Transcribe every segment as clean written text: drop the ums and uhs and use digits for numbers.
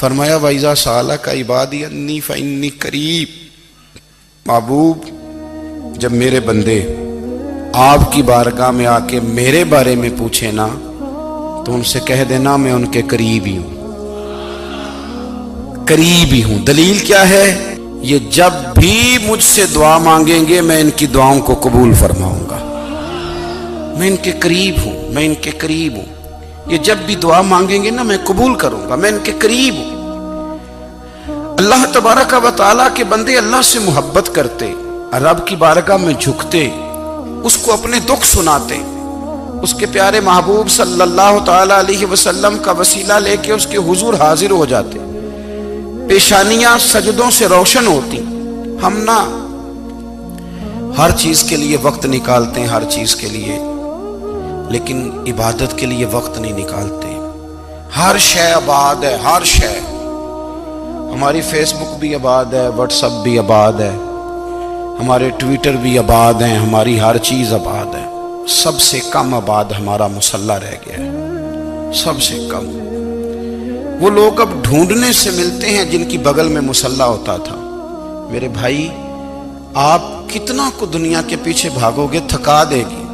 فرمایا وَإِذَا سَأَلَكَ عِبَادِي أَنِّي فَإِنِّي قَرِيب، محبوب جب میرے بندے آپ کی بارگاہ میں آ کے میرے بارے میں پوچھے نا تو ان سے کہہ دینا میں ان کے قریب ہی ہوں، قریب ہی ہوں۔ دلیل کیا ہے؟ یہ جب بھی مجھ سے دعا مانگیں گے میں ان کی دعاؤں کو قبول فرماؤں گا، میں ان کے قریب ہوں، میں ان کے قریب ہوں۔ یہ جب بھی دعا مانگیں گے نا میں قبول کروں گا، میں ان کے قریب ہوں۔ اللہ تبارک و تعالیٰ کے بندے اللہ سے محبت کرتے، رب کی بارگاہ میں جھکتے، اس کو اپنے دکھ سناتے، اس کے پیارے محبوب صلی اللہ تعالیٰ علیہ وسلم کا وسیلہ لے کے اس کے حضور حاضر ہو جاتے، پیشانیاں سجدوں سے روشن ہوتی۔ ہم نا ہر چیز کے لیے وقت نکالتے ہیں، ہر چیز کے لیے، لیکن عبادت کے لیے وقت نہیں نکالتے۔ ہر شے آباد ہے، ہر شے، ہماری فیس بک بھی آباد ہے، واٹس ایپ بھی آباد ہے، ہمارے ٹویٹر بھی آباد ہیں، ہماری ہر چیز آباد ہے۔ سب سے کم آباد ہمارا مصلی رہ گیا ہے، سب سے کم۔ وہ لوگ اب ڈھونڈنے سے ملتے ہیں جن کی بغل میں مصلی ہوتا تھا۔ میرے بھائی آپ کتنا کو دنیا کے پیچھے بھاگو گے تھکا دے گی،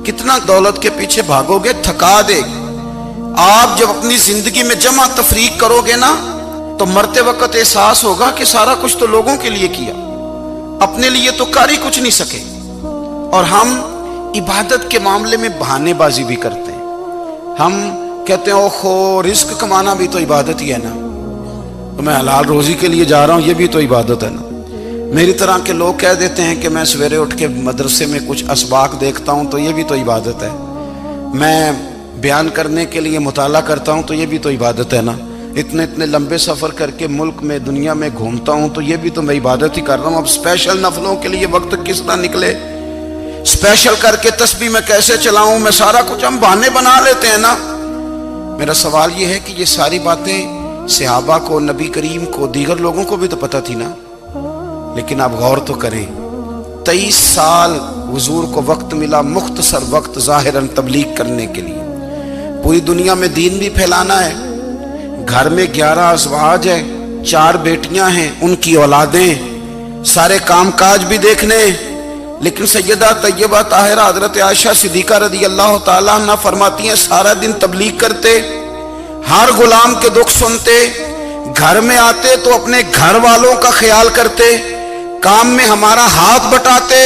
کتنا دولت کے پیچھے بھاگو گے تھکا دے گی۔ آپ جب اپنی زندگی میں جمع تفریق کرو گے نا تو مرتے وقت احساس ہوگا کہ سارا کچھ تو لوگوں کے لیے کیا، اپنے لیے تو کر ہی کچھ نہیں سکے۔ اور ہم عبادت کے معاملے میں بہانے بازی بھی کرتے ہیں۔ ہم کہتے ہیں اوہو رزق کمانا بھی تو عبادت ہی ہے نا، تو میں حلال روزی کے لیے جا رہا ہوں، یہ بھی تو عبادت ہے نا۔ میری طرح کے لوگ کہہ دیتے ہیں کہ میں سویرے اٹھ کے مدرسے میں کچھ اسباق دیکھتا ہوں تو یہ بھی تو عبادت ہے، میں بیان کرنے کے لیے مطالعہ کرتا ہوں تو یہ بھی تو عبادت ہے نا، اتنے لمبے سفر کر کے ملک میں دنیا میں گھومتا ہوں تو یہ بھی تو میں عبادت ہی کر رہا ہوں۔ اب اسپیشل نفلوں کے لیے وقت کس طرح نکلے، اسپیشل کر کے تسبیح میں کیسے چلاؤں، میں سارا کچھ ہم بہانے بنا لیتے ہیں نا۔ میرا سوال یہ ہے کہ یہ ساری باتیں صحابہ کو، نبی کریم کو، دیگر لوگوں کو بھی تو پتہ تھی نا، لیکن آپ غور تو کریں 23 سال حضور کو وقت ملا، مختصر وقت ظاہراً تبلیغ کرنے کے لیے، پوری دنیا میں دین بھی پھیلانا ہے۔ گھر میں 11 ازواج ہے، 4 بیٹیاں ہیں، ان کی اولادیں، سارے کام کاج بھی دیکھنے، لیکن سیدہ طیبہ طاہرہ حضرت عائشہ صدیقہ رضی اللہ تعالیٰ عنہ فرماتی ہیں سارا دن تبلیغ کرتے، ہر غلام کے دکھ سنتے، گھر میں آتے تو اپنے گھر والوں کا خیال کرتے، کام میں ہمارا ہاتھ بٹاتے۔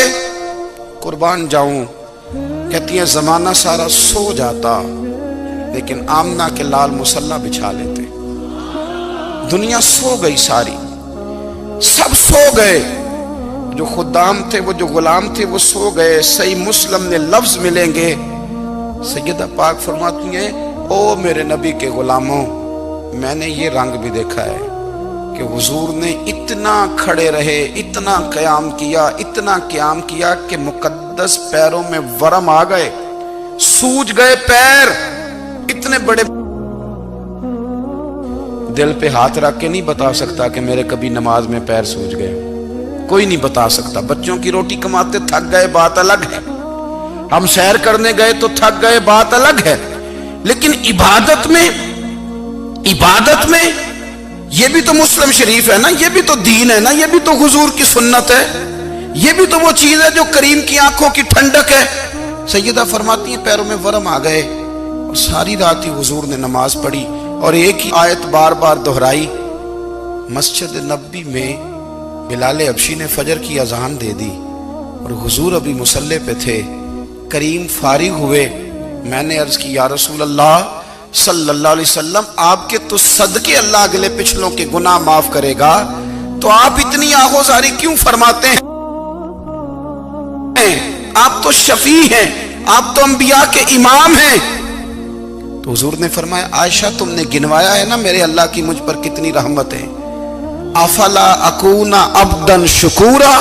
قربان جاؤں، کہتی ہیں زمانہ سارا سو جاتا لیکن آمنہ کے لال مصلی بچھا لیتے۔ دنیا سو گئی، ساری سب سو گئے، جو خدام تھے، وہ جو غلام تھے وہ سو گئے۔ صحیح مسلم میں لفظ ملیں گے، سیدہ پاک فرماتی ہیں او میرے نبی کے غلاموں، میں نے یہ رنگ بھی دیکھا ہے کہ حضور نے اتنا کھڑے رہے، اتنا قیام کیا، اتنا قیام کیا کہ مقدس پیروں میں ورم آ گئے، سوج گئے پیر، اتنے بڑے۔ دل پہ ہاتھ رکھ کے نہیں بتا سکتا کہ میرے کبھی نماز میں پیر سوج گئے، کوئی نہیں بتا سکتا۔ بچوں کی روٹی کماتے تھک گئے بات الگ ہے، ہم سیر کرنے گئے تو تھک گئے بات الگ ہے، لیکن عبادت میں یہ بھی تو مسلم شریف ہے نا، یہ بھی تو دین ہے نا، یہ بھی تو حضور کی سنت ہے، یہ بھی تو وہ چیز ہے جو کریم کی آنکھوں کی ٹھنڈک ہے۔ سیدہ فرماتی ہیں پیروں میں ورم آ گئے، اور ساری رات ہی حضور نے نماز پڑھی اور ایک ہی آیت بار بار دہرائی۔ مسجد نبوی میں بلال حبشی نے فجر کی اذان دے دی اور حضور ابھی مصلی پہ تھے، کریم فارغ ہوئے، میں نے عرض کی یا رسول اللہ صلی اللہ علیہ وسلم آپ کے تو صدقے اللہ اگلے پچھلوں کے گناہ معاف کرے گا، تو آپ اتنی آہوزاری کیوں فرماتے ہیں؟ آپ تو شفیع ہیں، آپ تو انبیاء کے امام ہیں۔ تو حضور نے فرمایا عائشہ تم نے گنوایا ہے نا میرے اللہ کی مجھ پر کتنی رحمت ہے، افلا اکون عبدا شکورا،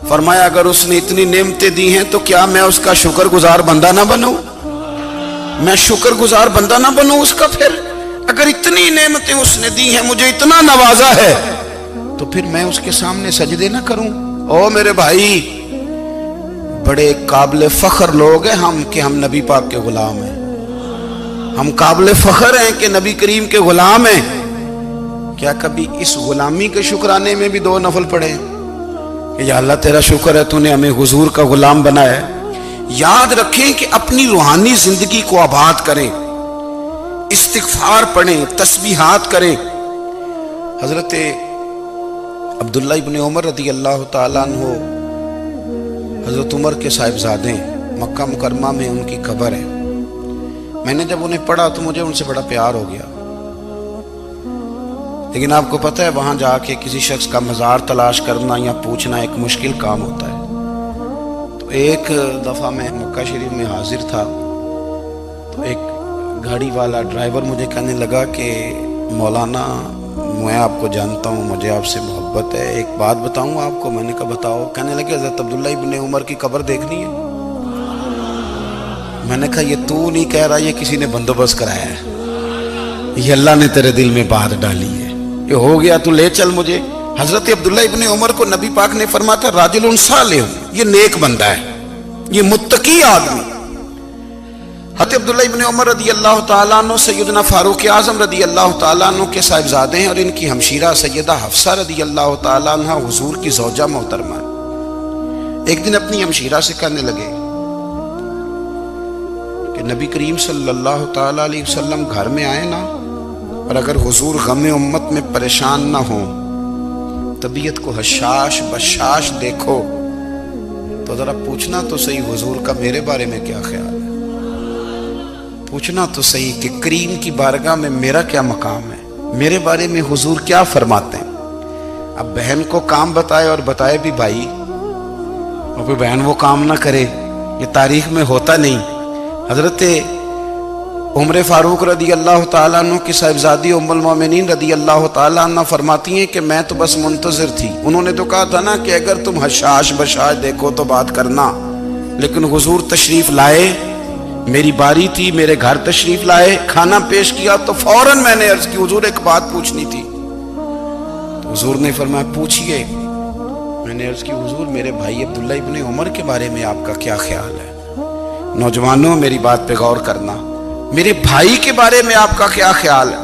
فرمایا اگر اس نے اتنی نعمتیں دی ہیں تو کیا میں اس کا شکر گزار بندہ نہ بنوں، میں شکر گزار بندہ نہ بنوں اس کا؟ پھر اگر اتنی نعمتیں اس نے دی ہیں، مجھے اتنا نوازا ہے، تو پھر میں اس کے سامنے سجدے نہ کروں؟ او میرے بھائی، بڑے قابل فخر لوگ ہیں ہم کہ ہم نبی پاک کے غلام ہیں، ہم قابل فخر ہیں کہ نبی کریم کے غلام ہیں، کیا کبھی اس غلامی کے شکرانے میں بھی 2 نفل پڑھے کہ یا اللہ تیرا شکر ہے تو نے ہمیں حضور کا غلام بنایا ہے؟ یاد رکھیں کہ اپنی روحانی زندگی کو آباد کریں، استغفار پڑھیں، تسبیحات کریں۔ حضرت عبداللہ ابن عمر رضی اللہ تعالیٰ عنہ حضرت عمر کے صاحبزادے، مکہ مکرمہ میں ان کی قبر ہے۔ میں نے جب انہیں پڑھا تو مجھے ان سے بڑا پیار ہو گیا، لیکن آپ کو پتہ ہے وہاں جا کے کسی شخص کا مزار تلاش کرنا یا پوچھنا ایک مشکل کام ہوتا ہے۔ تو ایک دفعہ میں مکہ شریف میں حاضر تھا تو ایک گاڑی والا ڈرائیور مجھے کہنے لگا کہ مولانا میں آپ کو جانتا ہوں، مجھے آپ سے محبت ہے، ایک بات بتاؤں آپ کو۔ میں نے کہا بتاؤ۔ کہنے لگے حضرت عبداللہ ابن عمر کی قبر دیکھنی ہے۔ میں نے کہا یہ تو نہیں کہہ رہا، یہ کسی نے بندوبست کرایا ہے، یہ اللہ نے تیرے دل میں بات ڈالی ہے، یہ ہو گیا تو لے چل مجھے۔ حضرت عبداللہ ابن عمر کو نبی پاک نے فرمایا تھا راجل صالح، یہ نیک بندہ ہے، یہ متقی آدمی۔ حضرت عبداللہ ابن عمر رضی اللہ تعالیٰ عنہ سیدنا فاروق اعظم رضی اللہ تعالیٰ عنہ کے صاحبزادے ہیں، اور ان کی ہمشیرہ سیدہ حفصہ رضی اللہ تعالیٰ عنہ حضور کی زوجہ محترمہ۔ ایک دن اپنی ہمشیرہ سے کہنے لگے کہ نبی کریم صلی اللہ تعالیٰ علیہ وسلم گھر میں آئے نا، اور اگر حضور غم امت میں پریشان نہ ہوں، طبیعت کو حشاش بشاش دیکھو تو ذرا پوچھنا تو صحیح حضور کا میرے بارے میں کیا خیال ہے، پوچھنا تو صحیح کہ کریم کی بارگاہ میں میرا کیا مقام ہے، میرے بارے میں حضور کیا فرماتے ہیں۔ اب بہن کو کام بتائے، اور بتائے بھی بھائی، اور پھر بہن وہ کام نہ کرے، یہ تاریخ میں ہوتا نہیں۔ حضرت عمر فاروق رضی اللہ تعالیٰ عنہ کی صاحبزادی ام المومنین رضی اللہ تعالیٰ عنہ فرماتی ہیں کہ میں تو بس منتظر تھی۔ انہوں نے تو کہا تھا نا کہ اگر تم حشاش بشاش دیکھو تو بات کرنا، لیکن حضور تشریف لائے، میری باری تھی، میرے گھر تشریف لائے، کھانا پیش کیا تو فوراً میں نے عرض کی حضور ایک بات پوچھنی تھی۔ تو حضور نے فرمایا پوچھئے۔ میں نے عرض کی حضور میرے بھائی عبداللہ ابن عمر کے بارے میں آپ کا کیا خیال ہے؟ نوجوانوں میری بات پہ غور کرنا، میرے بھائی کے بارے میں آپ کا کیا خیال ہے؟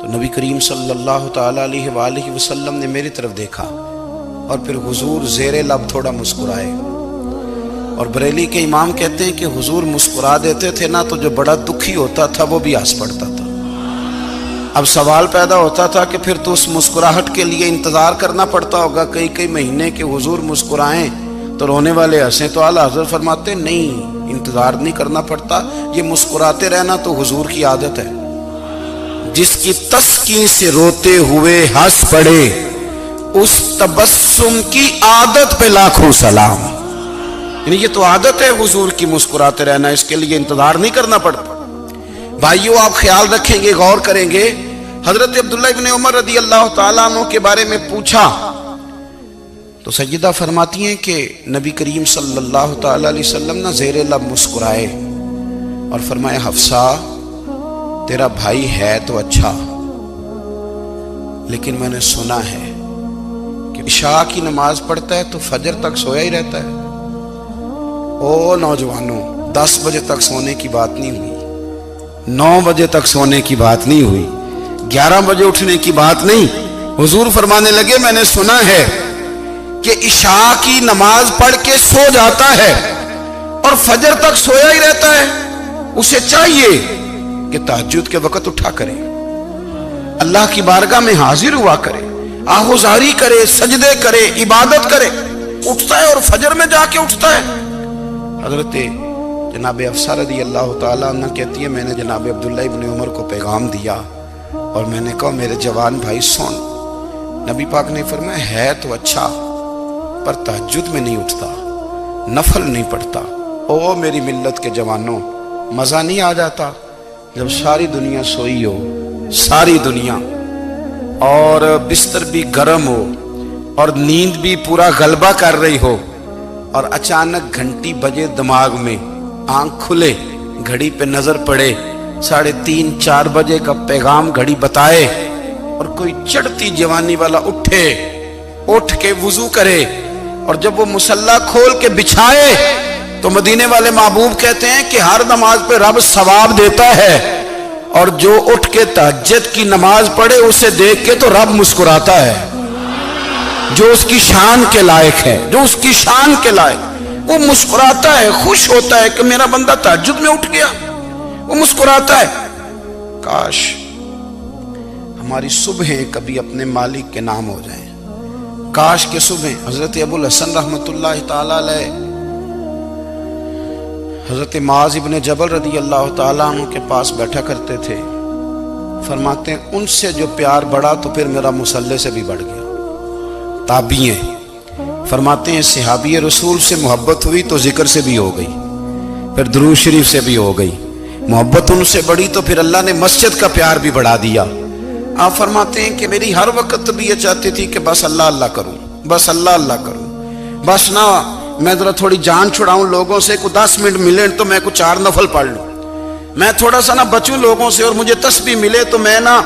تو نبی کریم صلی اللہ تعالیٰ علیہ وآلہ وسلم نے میری طرف دیکھا، اور پھر حضور زیر لب تھوڑا مسکرائے، اور بریلی کے امام کہتے ہیں کہ حضور مسکرا دیتے تھے نا تو جو بڑا دکھی ہوتا تھا وہ بھی ہنس پڑتا تھا۔ اب سوال پیدا ہوتا تھا کہ پھر تو اس مسکراہٹ کے لیے انتظار کرنا پڑتا ہوگا کئی مہینے کہ حضور مسکرائیں تو رونے والے ہنسیں، تو اعلیٰ حضرت فرماتے نہیں، انتظار نہیں کرنا پڑتا، یہ مسکراتے رہنا تو حضور کی عادت ہے۔ جس کی تسکین سے روتے ہوئے ہنس پڑے، اس تبسم کی عادت پہ لاکھوں سلام۔ یعنی یہ تو عادت ہے حضور کی مسکراتے رہنا، اس کے لیے انتظار نہیں کرنا پڑتا۔ بھائیو آپ خیال رکھیں گے، غور کریں گے، حضرت عبداللہ ابن عمر رضی اللہ تعالیٰ عنہ کے بارے میں پوچھا تو سیدہ فرماتی ہیں کہ نبی کریم صلی اللہ تعالیٰ علیہ وسلم نہ زیر لب مسکرائے اور فرمایا حفصہ تیرا بھائی ہے تو اچھا، لیکن میں نے سنا ہے کہ عشاء کی نماز پڑھتا ہے تو فجر تک سویا ہی رہتا ہے۔ او نوجوانوں، 10 بجے تک سونے کی بات نہیں ہوئی، 9 بجے تک سونے کی بات نہیں ہوئی، 11 بجے اٹھنے کی بات نہیں۔ حضور فرمانے لگے میں نے سنا ہے کہ عشاء کی نماز پڑھ کے سو جاتا ہے اور فجر تک سویا ہی رہتا ہے، اسے چاہیے کہ تہجد کے وقت اٹھا کرے، اللہ کی بارگاہ میں حاضر ہوا کرے، آہوزاری کرے، سجدے کرے، عبادت کرے، اٹھتا ہے اور فجر میں جا کے اٹھتا ہے۔ حضرت جناب حفصہ رضی اللہ تعالیٰ عنہ کہتی ہے میں نے جناب عبداللہ ابن عمر کو پیغام دیا اور میں نے کہا میرے جوان بھائی سن، نبی پاک نے فرمایا ہے تو اچھا پر تہجد میں نہیں اٹھتا، نفل نہیں پڑھتا۔ او میری ملت کے جوانوں، مزہ نہیں آ جاتا جب ساری دنیا سوئی ہو، ساری دنیا، اور بستر بھی گرم ہو اور نیند بھی پورا غلبہ کر رہی ہو، اور اچانک گھنٹی بجے دماغ میں، آنکھ کھلے، گھڑی پہ نظر پڑے، 3:30 4 بجے کا پیغام گھڑی بتائے، اور کوئی چڑھتی جوانی والا اٹھ کے وضو کرے، اور جب وہ مصلی کھول کے بچھائے تو مدینے والے محبوب کہتے ہیں کہ ہر نماز پہ رب ثواب دیتا ہے، اور جو اٹھ کے تہجد کی نماز پڑھے اسے دیکھ کے تو رب مسکراتا ہے، جو اس کی شان کے لائق ہے، جو اس کی شان کے لائق، وہ مسکراتا ہے، خوش ہوتا ہے کہ میرا بندہ تہجد میں اٹھ گیا، وہ مسکراتا ہے۔ کاش ہماری صبحیں کبھی اپنے مالک کے نام ہو جائیں، کاش کے صبح۔ حضرت ابو الحسن رحمت اللہ تعالی علیہ حضرت معاذ ابن جبل رضی اللہ تعالیٰ عنہ کے پاس بیٹھا کرتے تھے، فرماتے ہیں ان سے جو پیار بڑھا تو پھر میرا مصلی سے بھی بڑھ گیا۔ تابعی ہیں، فرماتے ہیں صحابی رسول سے محبت ہوئی تو ذکر سے بھی ہو گئی، پھر درود شریف سے بھی ہو گئی، محبت ان سے بڑھی تو پھر اللہ نے مسجد کا پیار بھی بڑھا دیا۔ آپ فرماتے ہیں کہ میری ہر وقت بھی یہ چاہتی تھی کہ بس اللہ اللہ کروں، بس اللہ اللہ کروں، بس نہ میں ذرا تھوڑی جان چھڑاؤں لوگوں سے، کو 10 منٹ ملے تو میں کو 4 نفل پڑھ لوں، میں تھوڑا سا نہ بچوں لوگوں سے، اور مجھے تسبیح ملے تو میں نہ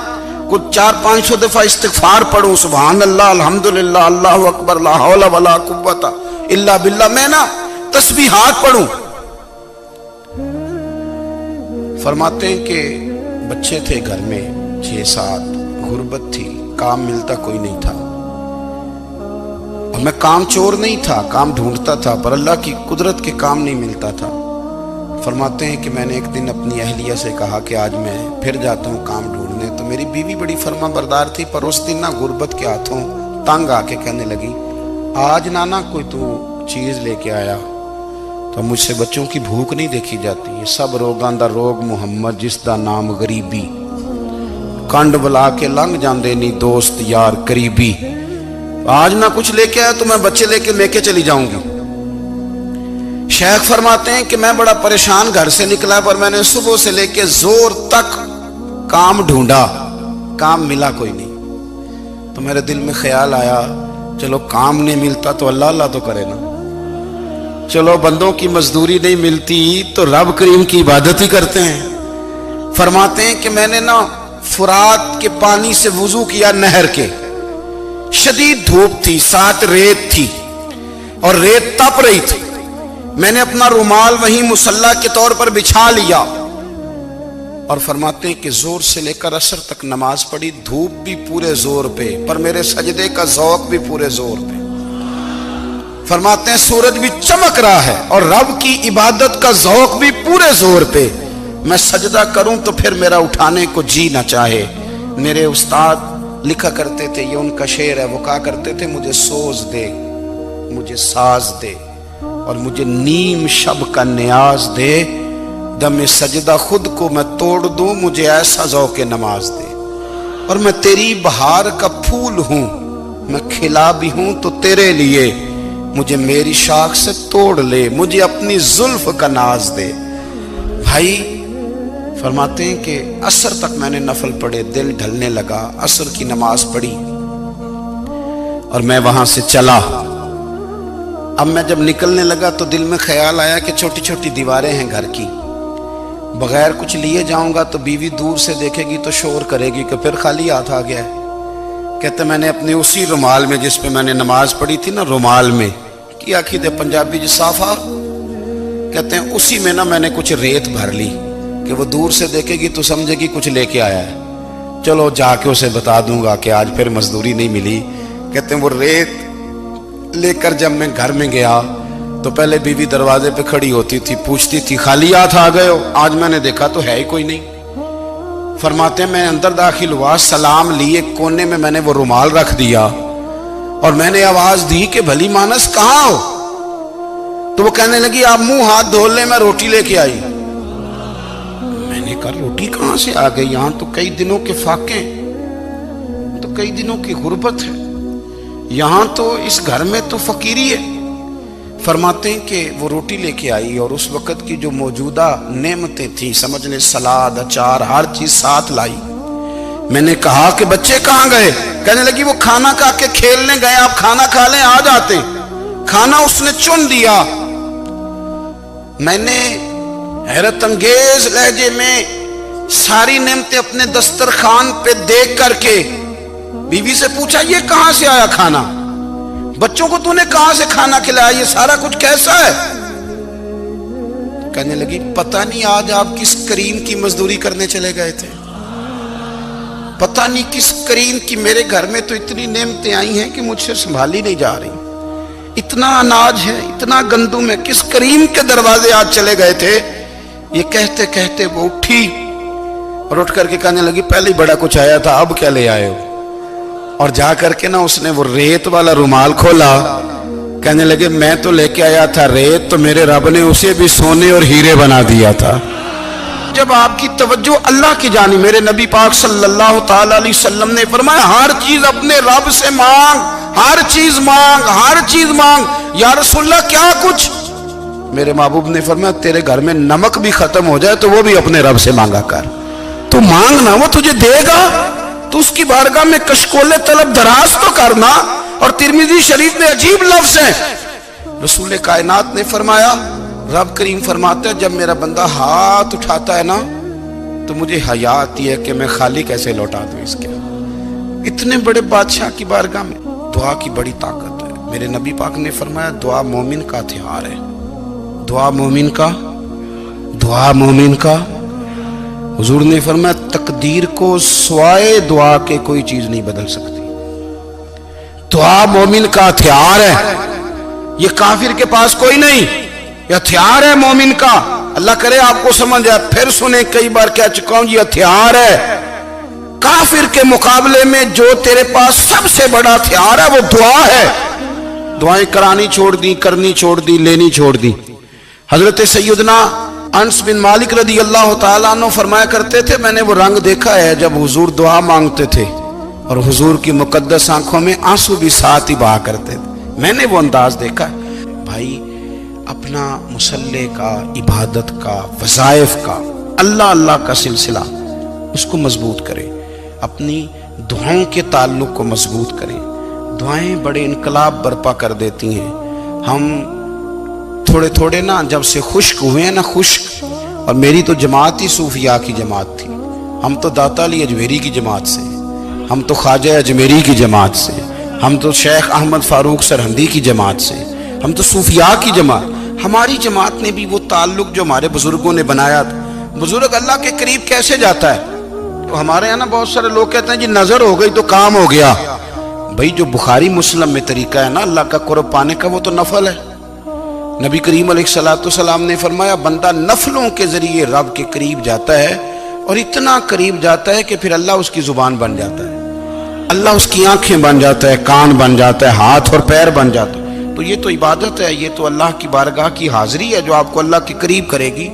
کچھ 400-500 دفعہ استغفار پڑھوں، سبحان اللہ، الحمدللہ، اللہ اکبر، لا حول ولا قوت الا باللہ، میں نہ تسبیحات پڑھوں۔ فرماتے ہیں کہ بچے تھے گھر میں 6-7، غربت تھی، کام ملتا کوئی نہیں تھا، اور میں کام چور نہیں تھا، کام ڈھونڈتا تھا، پر اللہ کی قدرت کے کام نہیں ملتا تھا۔ فرماتے ہیں کہ میں نے ایک دن اپنی اہلیہ سے کہا کہ آج میں پھر جاتا ہوں کام ڈھونڈنے، تو میری بیوی بڑی فرما بردار تھی، پر اس دن نہ غربت کے ہاتھوں تنگ آ کے کہنے لگی آج نانا کوئی تو چیز لے کے آیا، تو مجھ سے بچوں کی بھوک نہیں دیکھی جاتی، یہ سب روگاں دا روگ محمد جس دا نام غریبی، کنڈ بلا کے لنگ جاندے نہیں دوست یار قریبی، آج نہ کچھ لے کے آیا تو میں بچے لے کے چلی جاؤں گی۔ شیخ فرماتے ہیں کہ میں بڑا پریشان گھر سے نکلا، پر میں نے صبح سے لے کے زور تک کام ڈھونڈا، کام ملا کوئی نہیں، تو میرے دل میں خیال آیا چلو کام نہیں ملتا تو اللہ اللہ تو کرے نا، چلو بندوں کی مزدوری نہیں ملتی تو رب کریم کی عبادت ہی کرتے ہیں۔ فرماتے ہیں کہ میں نے نا فرات کے پانی سے وضو کیا، نہر کے، شدید دھوپ تھی، ساتھ ریت تھی اور ریت تپ رہی تھی، میں نے اپنا رومال وہیں مصلی کے طور پر بچھا لیا، اور فرماتے ہیں کہ زور سے لے کر عصر تک نماز پڑھی، دھوپ بھی پورے زور پہ، پر میرے سجدے کا ذوق بھی پورے زور پہ۔ فرماتے ہیں سورج بھی چمک رہا ہے اور رب کی عبادت کا ذوق بھی پورے زور پہ، میں سجدہ کروں تو پھر میرا اٹھانے کو جی نہ چاہے۔ میرے استاد لکھا کرتے تھے، یہ ان کا شعر ہے، وہ کہا کرتے تھے مجھے سوز دے، مجھے ساز دے، اور مجھے نیم شب کا نیاز دے، دم سجدہ خود کو میں توڑ دوں، مجھے ایسا ذوق نماز دے، اور میں تیری بہار کا پھول ہوں، میں کھلا بھی ہوں تو تیرے لیے، مجھے میری شاخ سے توڑ لے، مجھے اپنی زلف کا ناز دے۔ بھائی فرماتے ہیں کہ عصر تک میں نے نفل پڑھے، دل ڈھلنے لگا، عصر کی نماز پڑھی اور میں وہاں سے چلا۔ اب میں جب نکلنے لگا تو دل میں خیال آیا کہ چھوٹی چھوٹی دیواریں ہیں گھر کی، بغیر کچھ لیے جاؤں گا تو بیوی دور سے دیکھے گی تو شور کرے گی کہ پھر خالی ہاتھ آ گیا ہے۔ کہتے میں نے اپنے اسی رومال میں جس پہ میں نے نماز پڑھی تھی نا، رومال میں کیا کہتے پنجابی جو صافہ کہتے ہیں، اسی میں نا میں نے کچھ ریت بھر لی کہ وہ دور سے دیکھے گی تو سمجھے گی کچھ لے کے آیا ہے، چلو جا کے اسے بتا دوں گا کہ آج پھر مزدوری نہیں ملی۔ کہتے ہیں وہ ریت لے کر جب میں گھر میں گیا تو پہلے بیوی دروازے پہ کھڑی ہوتی تھی، پوچھتی تھی خالی ہاتھ آ گئے ہو؟ آج میں نے دیکھا تو ہے ہی کوئی نہیں۔ فرماتے ہیں میں اندر داخل ہوا، سلام لیے، کونے میں میں نے وہ رومال رکھ دیا اور میں نے آواز دی کہ بھلی مانس کہاں ہو؟ تو وہ کہنے لگی آپ منہ ہاتھ دھو لیں، میں روٹی لے کے آئی۔ میں نے کہا روٹی کہاں سے آ گئی؟ یہاں تو کئی دنوں کے فاقے، تو کئی دنوں کی غربت ہے، یہاں تو اس گھر میں تو فقیری ہے۔ فرماتے ہیں کہ وہ روٹی لے کے آئی اور اس وقت کی جو موجودہ نعمتیں تھیں، سمجھ لیں سلاد، اچار، ہر چیز ساتھ لائی۔ میں نے کہا کہ بچے کہاں گئے؟ کہنے لگی وہ کھانا کھا کے کھیلنے گئے، آپ کھانا کھا لیں آ جاتے۔ کھانا اس نے چن دیا۔ میں نے حیرت انگیز لہجے میں ساری نعمتیں اپنے دسترخوان پہ دیکھ کر کے بیوی سے پوچھا یہ کہاں سے آیا کھانا؟ بچوں کو تو نے کہاں سے کھانا کھلایا؟ یہ سارا کچھ کیسا ہے؟ کہنے لگی پتہ نہیں آج آپ کس کریم کی مزدوری کرنے چلے گئے تھے۔ پتہ نہیں کس کریم کی میرے گھر میں تو اتنی نعمتیں آئی ہیں کہ مجھ سے سنبھالی نہیں جا رہی، اتنا اناج ہے، اتنا گندم ہے، کس کریم کے دروازے آج چلے گئے تھے؟ یہ کہتے کہتے وہ اٹھی اور اٹھ کر کے کہنے لگی پہلے ہی بڑا کچھ آیا تھا، اب کیا لے آئے ہو؟ اور جا کر کے نا اس نے وہ ریت والا رومال کھولا، کہنے لگے میں تو لے کے آیا تھا ریت، تو میرے رب نے اسے بھی سونے اور ہیرے بنا دیا تھا۔ جب آپ کی توجہ اللہ کی جانب، میرے نبی پاک صلی اللہ تعالی علیہ وسلم نے فرمایا ہر چیز اپنے رب سے مانگ، ہر چیز مانگ، ہر چیز مانگ۔ یا رسول اللہ کیا کچھ؟ میرے محبوب نے فرمایا تیرے گھر میں نمک بھی ختم ہو جائے تو وہ بھی اپنے رب سے مانگا کر، تو مانگنا وہ تجھے دے گا، تو اس کی بارگاہ میں کشکول طلب دراز تو کرنا۔ اور ترمذی شریف میں عجیب لفظ ہے، رسول کائنات نے فرمایا، رب کریم فرماتا ہے جب میرا بندہ ہاتھ اٹھاتا ہے نا تو مجھے حیا آتی ہے کہ میں خالی کیسے لوٹا دوں اس کے۔ اتنے بڑے بادشاہ کی بارگاہ میں دعا کی بڑی طاقت ہے۔ میرے نبی پاک نے فرمایا دعا مومن کا ہتھیار ہے، دعا مومن کا، دعا مومن کا۔ حضور نے فرمایا تقدیر کو سوائے دعا کے کوئی چیز نہیں بدل سکتی، دعا مومن کا ہتھیار ہے، یہ کافر کے پاس کوئی نہیں، یہ ہتھیار ہے مومن کا۔ اللہ کرے آپ کو سمجھ آئے، پھر سنیں، کئی بار کہہ چکا ہوں یہ ہتھیار ہے۔ کافر کے مقابلے میں جو تیرے پاس سب سے بڑا ہتھیار ہے وہ دعا ہے۔ دعائیں کرانی چھوڑ دی، کرنی چھوڑ دی، لینی چھوڑ دی۔ حضرت سیدنا انس بن مالک رضی اللہ تعالیٰ عنہ فرمایا کرتے تھے میں نے وہ رنگ دیکھا ہے جب حضور دعا مانگتے تھے اور حضور کی مقدس آنکھوں میں آنسو بھی ساتھ ہی بہا کرتے تھے، میں نے وہ انداز دیکھا ہے۔ بھائی اپنا مصلی کا، عبادت کا، وظائف کا، اللہ اللہ کا سلسلہ اس کو مضبوط کرے، اپنی دعاؤں کے تعلق کو مضبوط کرے۔ دعائیں بڑے انقلاب برپا کر دیتی ہیں۔ ہم تھوڑے تھوڑے نا جب سے خشک ہوئے ہیں نا، خشک، اور میری تو جماعت ہی صوفیاء کی جماعت تھی، ہم تو داتا علی اجمیری کی جماعت سے، ہم تو خواجہ اجمیری کی جماعت سے، ہم تو شیخ احمد فاروق سرہندی کی جماعت سے، ہم تو صوفیاء کی جماعت۔ ہماری جماعت نے بھی وہ تعلق جو ہمارے بزرگوں نے بنایا تھا۔ بزرگ اللہ کے قریب کیسے جاتا ہے؟ تو ہمارے یہاں نا بہت سارے لوگ کہتے ہیں جی نظر ہو گئی تو کام ہو گیا۔ بھائی جو بخاری مسلم میں طریقہ ہے نا اللہ کا قرب پانے کا وہ تو نفل ہے۔ نبی کریم علیہ الصلوۃ والسلام نے فرمایا بندہ نفلوں کے ذریعے رب کے قریب جاتا ہے، اور اتنا قریب جاتا ہے کہ پھر اللہ اس کی زبان بن جاتا ہے، اللہ اس کی آنکھیں بن جاتا ہے، کان بن جاتا ہے، ہاتھ اور پیر بن جاتا ہے۔ تو یہ تو عبادت ہے، یہ تو اللہ کی بارگاہ کی حاضری ہے جو آپ کو اللہ کے قریب کرے گی۔